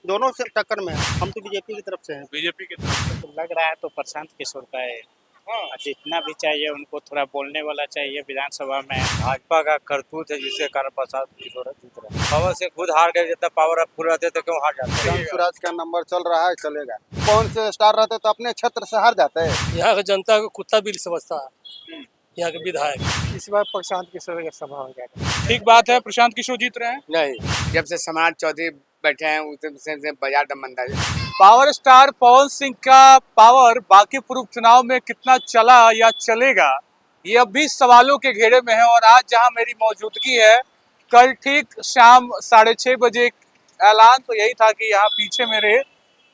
दोनों से टक्कर में है। हम तो बीजेपी की तरफ से हैं। बीजेपी की तरफ तो लग रहा है तो प्रशांत किशोर का है। हाँ। जितना भी चाहिए उनको थोड़ा बोलने वाला चाहिए विधानसभा में। भाजपा का करतूत है जिसके कारण प्रसाद किशोर जीत रहे हैं। पवन सिंह खुद हार गए, जितना पावर अप फुल रहते तो क्यों हार जाते हैं? स्वराज का नंबर चल रहा है, चलेगा। कौन से स्टार रहते तो अपने क्षेत्र से हार जाते हैं। यहाँ की जनता को कुत्ता बिल समझता है। यहाँ के विधायक इस बार प्रशांत किशोर का सभा हो जाएगा। ठीक बात है, प्रशांत किशोर जीत रहे हैं। नहीं, जब से समाज चौधरी बैठे हैं उसे बाजार दमंदा है। पावर स्टार पवन सिंह का पावर बांकीपुर उपचुनाव में कितना चला या चलेगा, ये अब भी सवालों के घेरे में है। और आज जहां मेरी मौजूदगी है, कल ठीक शाम 6:30 बजे ऐलान तो यही था कि यहाँ पीछे मेरे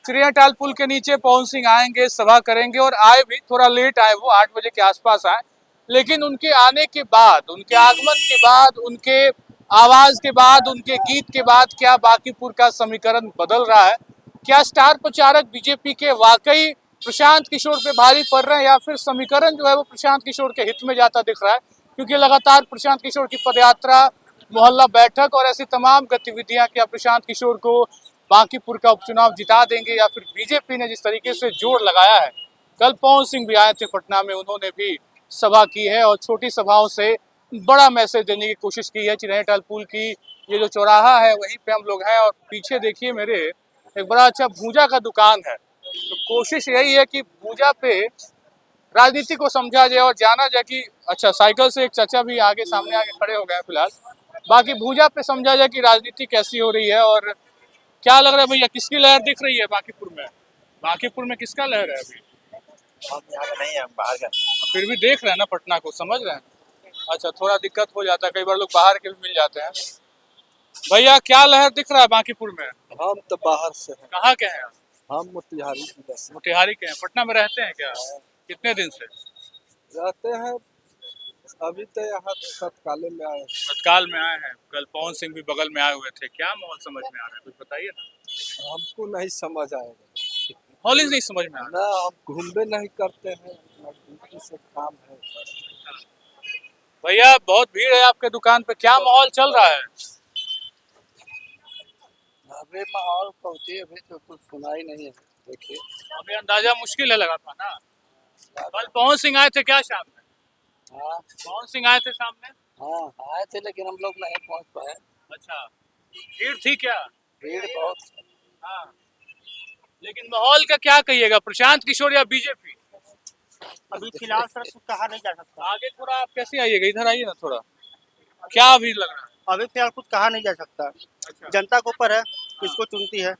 चिड़ियाटाल पुल के नीचे पवन सिंह आएंगे, सभा करेंगे। और आए भी थोड़ा लेट आए, वो 8 बजे के आसपास आए। लेकिन उनके आने के बाद, उनके आगमन के बाद, उनके आवाज के बाद, उनके गीत के बाद क्या बांकीपुर का समीकरण बदल रहा है? क्या स्टार प्रचारक बीजेपी के वाकई प्रशांत किशोर पे भारी पड़ रहे हैं, या फिर समीकरण जो है वो प्रशांत किशोर के हित में जाता दिख रहा है? क्योंकि लगातार प्रशांत किशोर की पदयात्रा, मोहल्ला बैठक और ऐसी तमाम गतिविधियां क्या प्रशांत किशोर को बांकीपुर का उपचुनाव जिता देंगे, या फिर बीजेपी ने जिस तरीके से जोर लगाया है? कल पवन सिंह भी आए थे पटना में, उन्होंने भी सभा की है और छोटी सभाओं से बड़ा मैसेज देने की कोशिश की है। चिड़ियाटाल पुल की ये जो चौराहा है वहीं पे हम लोग हैं, और पीछे देखिए मेरे एक बड़ा अच्छा भूजा का दुकान है। तो कोशिश यही है कि भूजा पे राजनीति को समझा जाए और जाना जाए कि अच्छा, साइकिल से एक चाचा भी आगे सामने आके खड़े हो गए फिलहाल। बाकी भूजा पे समझा जाए कि राजनीति कैसी हो रही है। और क्या लग रहा है भैया, किसकी लहर दिख रही है बांकीपुर में? बांकीपुर में किसका लहर है अभी? हम यहाँ का नहीं है, हम बाहर का। फिर भी देख रहे हैं ना पटना को, समझ रहे हैं। अच्छा, थोड़ा दिक्कत हो जाता है, कई बार लोग बाहर के भी मिल जाते हैं। भैया क्या लहर दिख रहा है बांकीपुर में? हम तो बाहर से हैं। कहाँ के हैं आप? हम मोतिहारी जिला से मोतिहारी के हैं। पटना में रहते हैं क्या? कितने दिन से? रहते हैं। अभी तो यहाँ तत्काल में आए। तत्काल में आए हैं। कल पवन सिंह भी बगल में आए हुए थे। क्या माहौल समझ में आ रहा है, कुछ बताइए ना। हमको नहीं समझ आएगा माहौल ही नहीं समझ में आ रहा। ना, हम घूमबे नहीं करते हैं, ड्यूटी से काम है। भैया बहुत भीड़ है आपके दुकान पे, क्या माहौल चल रहा है? अभी माहौल पहुँचे, अभी तो कुछ सुनाई नहीं है। देखिए, अभी अंदाजा मुश्किल है लगा था ना। कल पवन सिंह आए थे क्या शाम में? हाँ पवन सिंह आए थे शाम में? हाँ आए थे, लेकिन हम लोग नहीं पहुँच पाए। अच्छा, भीड़ थी क्या? भीड़ बहुत। हाँ, लेकिन माहौल का क्या कहिएगा, प्रशांत किशोर या बीजेपी? अभी फिलहाल सर कुछ कहा नहीं जा सकता। आगे थोड़ा आप कैसे आइएगा, इधर आइए ना थोड़ा। क्या अभी लग रहा है? अभी फिलहाल कुछ कहा नहीं जा सकता। अच्छा, जनता के ऊपर है, किसको चुनती है।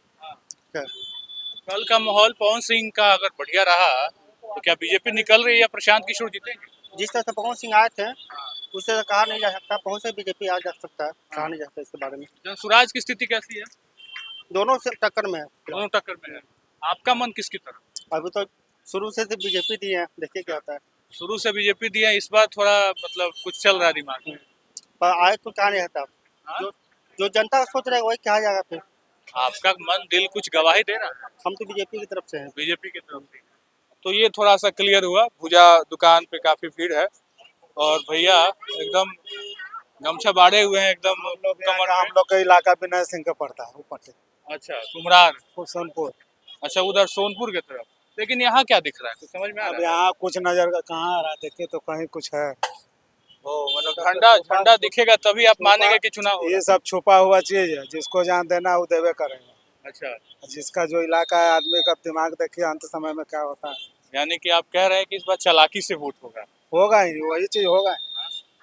कल का माहौल पवन सिंह का अगर बढ़िया रहा तो क्या बीजेपी निकल रही है या प्रशांत किशोर जीतेंगे? जिस तरह से पवन सिंह आए थे उससे कहा नहीं जा सकता। पवन से बीजेपी आ जा सकता है, कहा नहीं जा सकता इसके बारे में। जनसुराज की स्थिति कैसी है? दोनों से टक्कर में है। दोनों टक्कर में है। आपका मन किसकी तरफ? अभी तो शुरू से बीजेपी दी है, देखिए क्या होता है। शुरू से बीजेपी दी है, इस बार थोड़ा मतलब कुछ चल रहा है दिमाग में। पर आए तो कहा नहीं रहता। हाँ? जो जनता सोच रहा है वही कहा जाएगा फिर। आपका मन दिल कुछ गवाही दे रहा है? हम तो बीजेपी की तरफ से हैं। बीजेपी की तरफ से। तो ये थोड़ा सा क्लियर हुआ। भुजा दुकान पे काफी भीड़ है और भैया एकदम गमछा बाड़े हुए हैं, एकदम कमर में। हम लोग का इलाका विनय सिंह का पड़ता है ऊपर से। अच्छा, कुमरार। सोनपुर। अच्छा, उधर सोनपुर की तरफ। लेकिन यहाँ क्या दिख रहा है, कुछ समझ में आ अब रहा है? यहाँ कुछ नजर कहाँ आ रहा है, देखिए तो कहीं कुछ है। ओ, मतलब झंडा झंडा दिखेगा तभी आप मानेंगे कि चुनाव होगा। ये सब छुपा हुआ चीज है, जिसको जान देना वो देवे करेगा। अच्छा, जिसका जो इलाका है, आदमी का दिमाग देखिए अंत समय में क्या होता है। यानी कि आप कह रहे हैं कि इस बार चालाकी से वोट होगा। होगा ही, वही चीज होगा।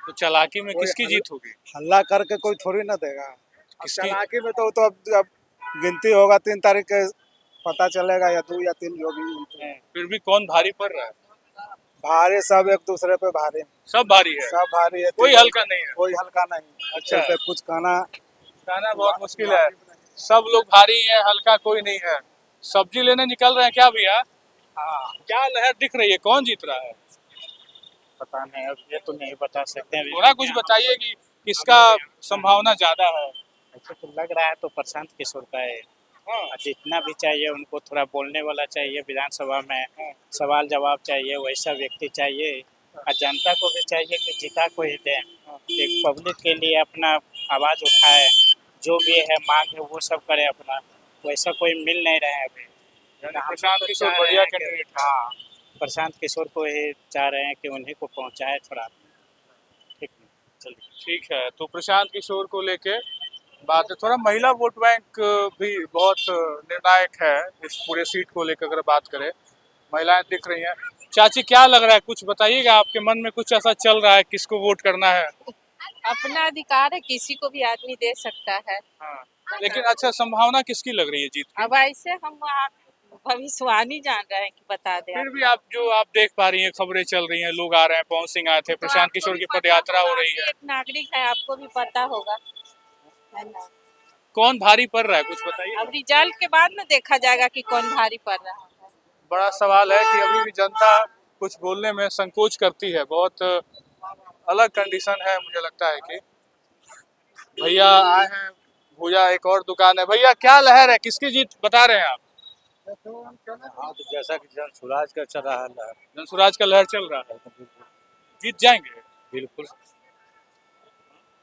तो चालाकी में किसकी जीत होगी? हल्ला करके कोई थोड़ी ना देगा। किसकी? चालाकी में तो अब गिनती होगा 3 तारीख के, पता चलेगा, या 2 या 3 जो भी। फिर भी कौन भारी पड़ रहा है? भारी सब एक दूसरे पे भारी। सब भारी है, सब भारी है, कोई हल्का नहीं है। कोई हल्का नहीं। अच्छा। पे कुछ कहना बहुत मुश्किल है। सब लोग भारी है, हल्का कोई नहीं है। सब्जी लेने निकल रहे हैं क्या भैया? हाँ। क्या लहर दिख रही है, कौन जीत रहा है? पता नहीं, अब ये तो नहीं बता सकते हैं। थोड़ा कुछ बताइए कि किसका संभावना ज्यादा है? ऐसे तो लग रहा है तो प्रशांत किशोर का है। हाँ। जितना भी चाहिए उनको थोड़ा बोलने वाला चाहिए विधानसभा में, सवाल जवाब चाहिए, वैसा व्यक्ति चाहिए। और जनता को भी चाहिए कि जिता को ही दें, एक पब्लिक के लिए अपना आवाज़ उठाए, जो भी है मांग है वो सब करे अपना। वैसा कोई मिल नहीं रहा है अभी। यानी हम प्रशांत तो किशोर चाह रहे बढ़िया हैं कि- कैंडिडेट है। हाँ, प्रशांत किशोर को ही चाह रहे हैं कि उन्हीं को पहुंचाए थोड़ा। ठीक है, चलिए। ठीक है, तो प्रशांत किशोर को लेके बात है। थोड़ा महिला वोट बैंक भी बहुत निर्णायक है इस पूरे सीट को लेकर अगर बात करें। महिलाएं दिख रही हैं। चाची क्या लग रहा है, कुछ बताइएगा, आपके मन में कुछ ऐसा चल रहा है किसको वोट करना है? अपना अधिकार है, किसी को भी आदमी दे सकता है। हाँ, लेकिन अच्छा संभावना किसकी लग रही है जीत की? अब ऐसे हम भविष्यवाणी जान रहे हैं कि बता दें। फिर भी आप देख पा रही हैं, खबरें चल रही हैं, लोग आ रहे हैं, पवन सिंह आए थे, तो प्रशांत आपको किशोर भी की पता पदयात्रा हो होगा रही कि है। एक नागरिक है, आपको भी पता होगा, है ना। कौन भारी पड़ रहा है, कुछ बताइए। अब रिजल्ट के बाद ना देखा जाएगा कि कौन भारी पड़ रहा है। बड़ा सवाल है कि अभी भी जनता कुछ बोलने में संकोच करती है। बहुत अलग कंडीशन है, मुझे लगता है कि भैया आए हैं। भूजा एक और दुकान है। भैया क्या लहर है, किसकी जीत बता रहे हैं आप? हाँ, तो जैसा कि जन स्वराज का चल रहा है, जनसुराज का लहर चल रहा है, जीत जाएंगे। बिल्कुल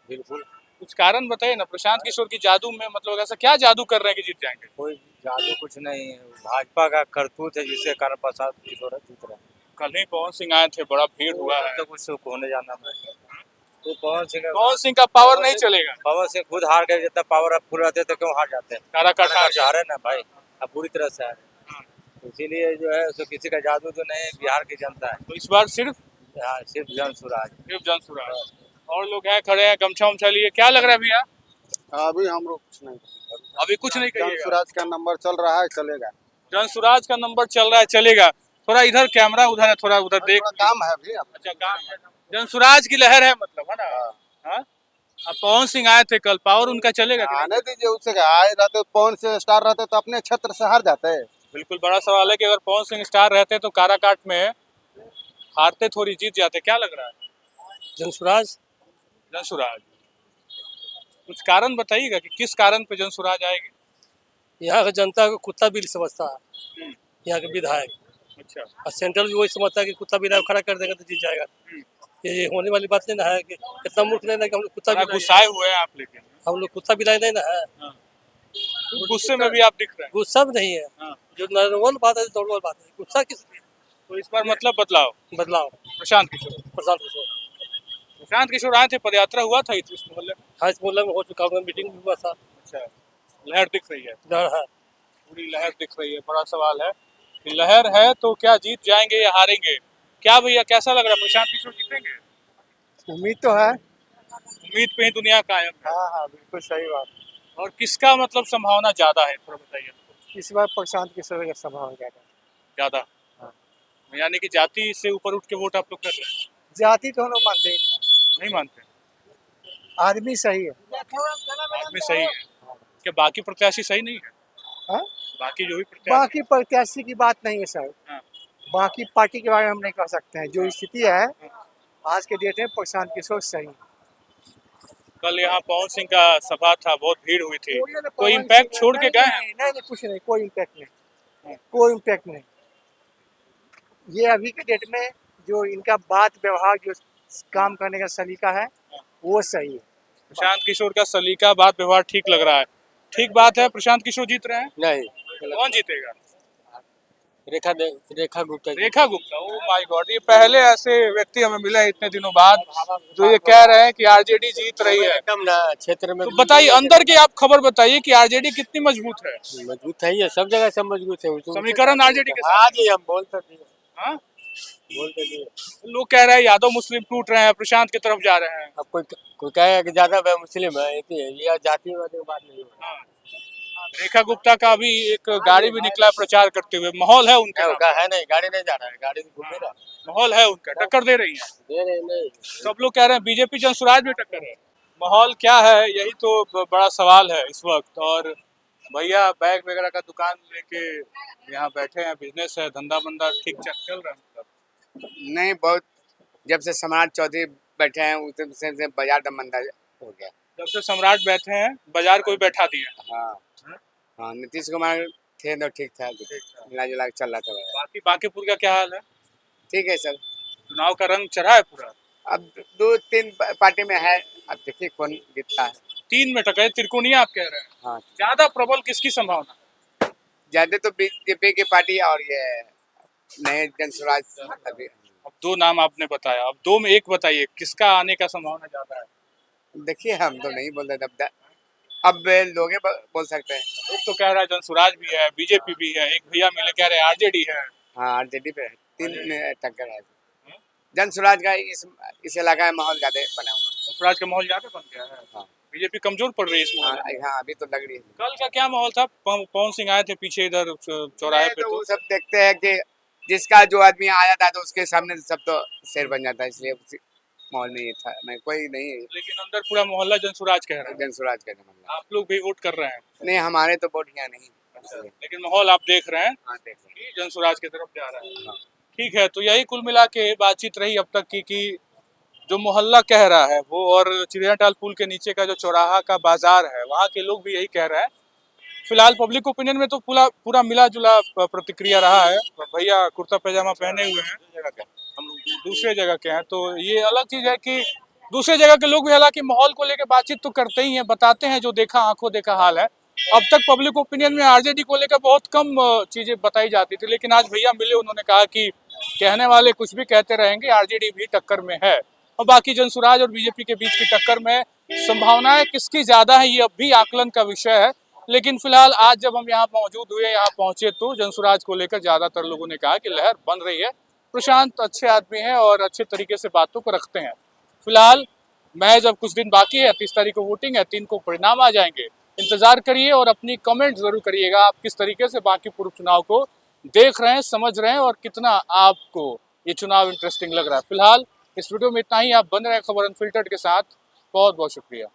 बिल्कुल। कुछ कारण बताइए ना, प्रशांत किशोर की जादू में मतलब ऐसा क्या जादू कर रहे हैं कि जीत जाएंगे? कोई जादू कुछ नहीं है, भाजपा का करतूत है जिसके कारण प्रसाद किशोर जीत रहे हैं। कल ही पवन सिंह आए थे, बड़ा भीड़ हुआ है। तो कुछ होने जाना है तो पवन सिंह का पावर नहीं चलेगा। पवन सिंह खुद हार गए, जितना पावर अब फुल रहते तो क्यों हार जाते हैं? काराकाट हार गए। हारे ना भाई, अब पूरी तरह से हारे। इसीलिए जो है सो किसी का जादू तो नहीं, बिहार की जनता है। तो इस बार सिर्फ सिर्फ जन स्वराज। जनसुराज। और लोग हैं खड़े हैं, गमछा उमछा लिए। क्या लग रहा है भैया? अभी हम लोग कुछ नहीं, अभी कुछ नहीं कहिएगा। स्वराज का नंबर चल रहा है, चलेगा। जनसुराज का नंबर चल रहा है, चलेगा। थोड़ा इधर कैमरा उधर है, थोड़ा उधर देख। थोड़ा काम है अभी। अच्छा, काम है। जनसुराज की लहर है मतलब, है ना? हाँ? अब पवन सिंह आए थे कल, पावर उनका चलेगा कि नहीं? आने दीजिए, उससे आए रहते पवन से स्टार रहते तो अपने क्षेत्र से हार जाते। बिल्कुल, बड़ा सवाल है कि अगर पवन सिंह स्टार रहते तो काराकाट में हारते थोड़ी, जीत जाते। क्या लग रहा है? जनसुराज जनसुराज। कुछ कारण बताइएगा कि किस कारण पे जनसुराज आएगी? यहाँ का जनता को कुत्ता बिल समझता है, यहाँ के विधायक। अच्छा। और सेंट्रल भी वही समझता है कि कुत्ता विधायक खड़ा कर देगा तो जीत जाएगा। ये होने वाली बात नहीं ना है कि इतना मूर्ख नहीं ना कि हम लोग कुत्ता बड़ा बिलाई, गुस्साए हुए हैं आप, लेकिन हम लोग कुत्ता बिलाई नहीं ना है। गुस्से में भी आप दिख रहे हैं। गुस्सा भी नहीं है, हाँ। जो नॉर्मल बात है, नॉर्मल बात है। गुस्सा किस लिए? तो इस बार मतलब बदलाव, बदलाव प्रशांत किशोर। प्रशांत किशोर। प्रशांत किशोर आए थे, पदयात्रा हुआ था इस मोहल्ले में। हाँ, इस मोहल्ले में हो चुका है, मीटिंग भी हुआ था। अच्छा, लहर दिख रही है, डर है। पूरी लहर दिख रही है। बड़ा सवाल है कि लहर है तो क्या जीत जाएंगे या हारेंगे? क्या भैया, कैसा लग रहा है, प्रशांत किशोर जीतेंगे? उम्मीद तो है। उम्मीद पे ही दुनिया कायम है। हाँ हाँ, बिल्कुल सही बात। और किसका मतलब संभावना ज्यादा है, थोड़ा बताइए। इस बार प्रशांत किशोर का संभावना ज्यादा। ज्यादा? यानी कि जाति से ऊपर उठ के वोट आप लोग कर रहे हैं? जाति तो हम लोग मानते ही नहीं मानते? आदमी सही है। आदमी सही है क्या? बाकी प्रत्याशी सही नहीं है? हाँ? बाकी जो भी प्रत्याशी। बाकी प्रत्याशी की बात नहीं है सर। हाँ। बाकी पार्टी के बारे में हम नहीं कह सकते हैं। जो स्थिति है आज के डेट में, प्रशांत किशोर सही है। कल यहाँ पवन सिंह का सभा था, बहुत भीड़ हुई थी, कोई इम्पैक्ट छोड़ के गए हैं? नहीं, कुछ नहीं, कोई इम्पैक्ट नहीं, कोई इम्पैक्ट नहीं। ये अभी के डेट में जो इनका बात व्यवहार, जो काम करने का सलीका है, वो सही है। प्रशांत किशोर का सलीका, बात व्यवहार ठीक लग रहा है। ठीक बात है। प्रशांत किशोर जीत रहे हैं? नहीं, कौन जीतेगा? Rekha Gupta. Rekha Gupta. Oh my God, ये पहले ऐसे व्यक्ति हमें मिले हैं इतने दिनों बाद जो ये कह रहे हैं कि आरजेडी जीत रही है। कम ना क्षेत्र में तो बताइए, अंदर की आप खबर बताइए कि आरजेडी कितनी मजबूत है? मजबूत है, ये सब जगह से मजबूत है। समीकरण आरजेडी के साथ। हाँ जी, हम बोलते थे, हाँ? बोलते थे। लोग कह रहे हैं यादव मुस्लिम टूट रहे हैं, प्रशांत की तरफ जा रहे हैं। अब कोई कहेगा कि ज्यादा वह मुस्लिम है, ये जाति वाली बात नहीं है। हाँ। रेखा गुप्ता का भी एक गाड़ी भी निकला प्रचार करते हुए। माहौल है उनका? है नहीं, गाड़ी नहीं जा रहा है, गाड़ी घूम नहीं रहा। माहौल है उनका, टक्कर दे रही है। दे रहे नहीं। सब लोग कह रहे हैं बीजेपी जनसुराज में टक्कर है। माहौल क्या है, यही तो बड़ा सवाल है इस वक्त। और भैया बैग वगैरह का दुकान लेके यहाँ बैठे हैं, बिजनेस है, धंधा बंदा ठीक चल रहा है मतलब? नहीं, बहुत जब से सम्राट चौधरी बैठे हैं उस से बाजार दम मंदा हो गया। जब से सम्राट बैठे हैं, बाजार कोई बैठा दिया। हाँ हाँ, नीतीश कुमार थे तो ठीक था, मिला जुला के चल रहा था बाजार। बाकी बांकीपुर का क्या हाल है? ठीक है सर, चुनाव का रंग चढ़ा है पूरा? अब 2-3 पार्टी में है, अब देखिए कौन जीतता है। 3 में टक्कर, त्रिकोणीय आप कह रहे हैं? हाँ, ज्यादा प्रबल किसकी संभावना? ज्यादा तो बीजेपी की पार्टी और ये नए जनसुराज अभी। अब दो नाम आपने बताया, अब दो में एक बताइए किसका आने का संभावना ज्यादा है? देखिए हम तो नहीं बोल रहे अब लोग ही बोल सकते हैं। लोग तो कह रहा है जनसुराज भी है, बीजेपी भी है, एक भैया मिले कह रहे हैं आरजेडी है। हाँ आरजेडी पे 3 टक्कर है। जनसुराज का इस इलाका में माहौल ज्यादा बना हुआ है। जनसुराज का माहौल ज्यादा बन गया है। हाँ। बीजेपी कमजोर पड़ रही है इस हाँ, माहौल में। हाँ अभी तो लग रही है। कल का क्या माहौल था? पवन सिंह आए थे पीछे इधर चौराहे पे, तो तो वो सब देखते हैं कि जिसका जो आदमी आ जाता है तो उसके सामने सब तो शेर बन जाता है, इसलिए उसी माहौल में ये था। नहीं कोई नहीं है। लेकिन अंदर पूरा मोहल्ला जनसुराज कह रहा है। जनसुराज का मतलब आप लोग भी वोट कर रहे हैं? नहीं, हमारे तो वोट यहाँ नहीं। लेकिन माहौल आप देख रहे हैं हाँ देख रहे कि जनसुराज की तरफ जा रहा है। हाँ। ठीक है, तो यही कुल मिला के बातचीत रही अब तक की कि जो मोहल्ला कह रहा है वो, और चिड़ियाटाल पुल के नीचे का जो चौराहा का बाजार है वहाँ के लोग भी यही कह रहे हैं। फिलहाल पब्लिक ओपिनियन में तो पूरा मिला जुला प्रतिक्रिया रहा है। भैया कुर्ता पैजामा पहने हुए हैं, हम लोग दूसरे जगह के हैं, तो ये अलग चीज है कि दूसरे जगह के लोग भी हालांकि माहौल को लेकर बातचीत तो करते ही हैं, बताते हैं जो देखा आंखों देखा हाल है। अब तक पब्लिक ओपिनियन में आरजेडी को लेकर बहुत कम चीजें बताई जाती थी, लेकिन आज भैया मिले, उन्होंने कहा कि कहने वाले कुछ भी कहते रहेंगे, आरजेडी भी टक्कर में है और बाकी जनसुराज और बीजेपी के बीच की टक्कर में संभावनाएं किसकी ज्यादा है ये अब भी आकलन का विषय है। लेकिन फिलहाल आज जब हम यहाँ मौजूद हुए, यहाँ पहुंचे, तो जनसुराज को लेकर ज्यादातर लोगों ने कहा कि लहर बन रही है। प्रशांत अच्छे आदमी हैं और अच्छे तरीके से बातों को रखते हैं। फिलहाल मैं जब कुछ दिन बाकी है, 30 तारीख को वोटिंग है, 3 को परिणाम आ जाएंगे, इंतजार करिए और अपनी कमेंट जरूर करिएगा आप किस तरीके से बाकी पूर्व चुनाव को देख रहे हैं, समझ रहे हैं और कितना आपको ये चुनाव इंटरेस्टिंग लग रहा है। फिलहाल इस वीडियो में इतना ही। आप बन रहे हैं खबर अनफिल्टर्ड के साथ। बहुत बहुत शुक्रिया।